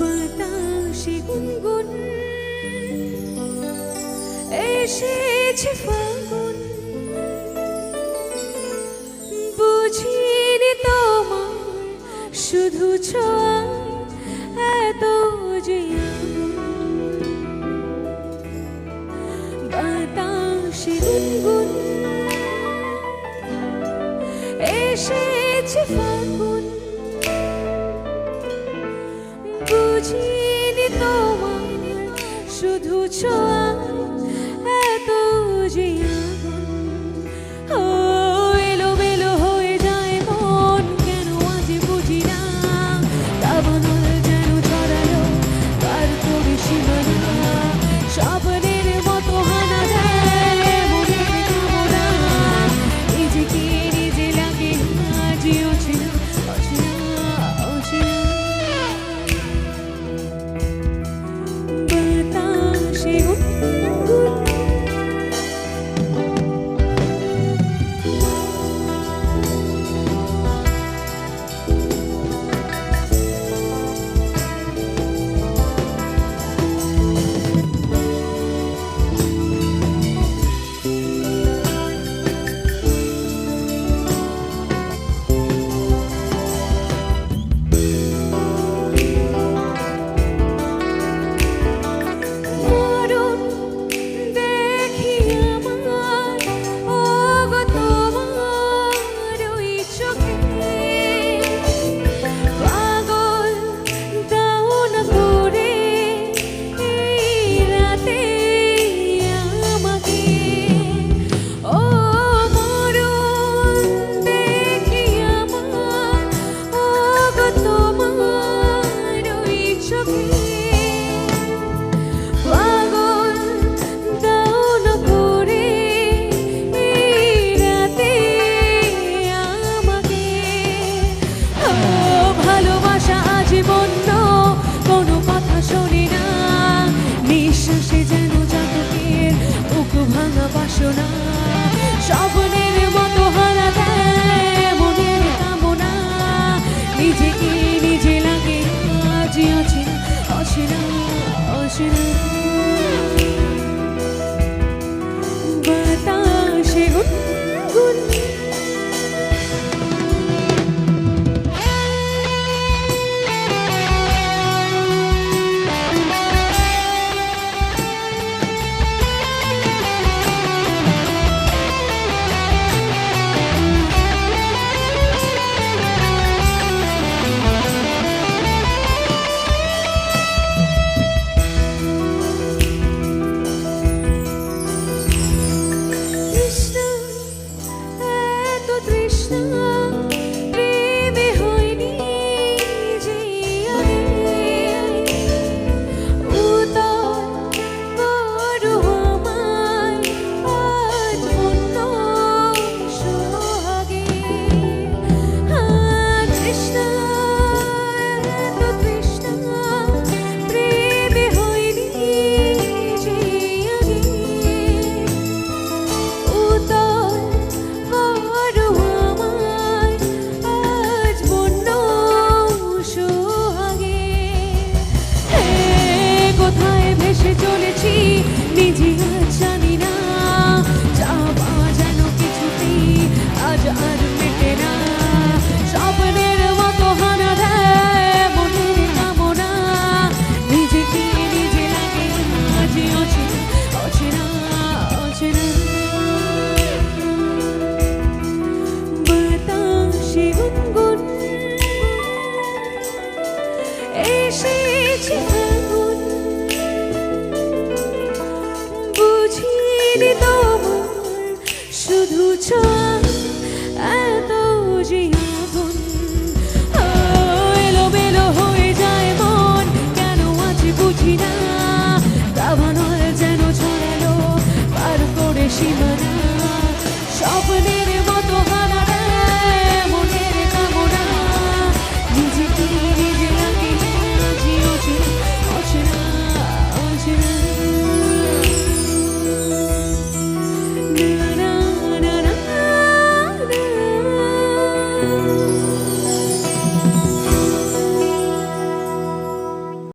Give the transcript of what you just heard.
বাতাসে গুনগুন এসেছে ফাগুন, বুঝিনি তোমার শুধু ছোঁয়া এত যে আগুন। বাতাসে গুনগুন এসেছে ফাগুন, বুঝিনি তোমার শুধু ছোঁয়া এত যে আগুন। ও এলোমেলো হয়ে যায় মন, কেন আজ বুঝি না। দাবানল যেন ছড়ালো তার তবে সীমানা, স্বপ্নের মতো হানা দেয় মনের কামনা। নিজেকে নিজে লাগে আজই অচেনা অচেনা অচেনা। বাতাসে গুনগুন মরণ দেখি আমার, ওগো তোমার ওই চোখে। পাগল দাও না করে এই রাতে আমাকে। ও মরণ দেখি আমার, ওগো তোমার ওই চোখে। পাগল দাও না করে এই রাতে আমাকে। ও ভালোবাসা আজ বন্ধ, কোনো কথা শোনে না। নিঃশ্বাসে যেন জাতকের বুক ভাঙা বাসনা, স্বপ্নের মতো হারা দেয় মনের কামনা। নিজেকে নিজে লাগে আজই অচেনা অচেনা অচেনা। বাতাসে গুনগুন তৃষ্ণা, এত তৃষ্ণা প্রেমে হয়নি যে আগে। উতল করো আমায় আজ অন্য সোহাগে। তৃষ্ণা, এত তৃষ্ণা প্রেমে হয়নি যে আগে। উতল করো আমায় আজ বন্য সোহাগে। কোথায় ভেসে চলেছি নিজে আজ জানি না। যাওয়া যেন কিছুতেই আজ আর মেটে না। স্বপ্নের মতো হানা দেয় মনের কামনা। নিজেকে নিজে লাগে আজই অচেনা অচেনা অচেনা। বাতাসে গুনগুন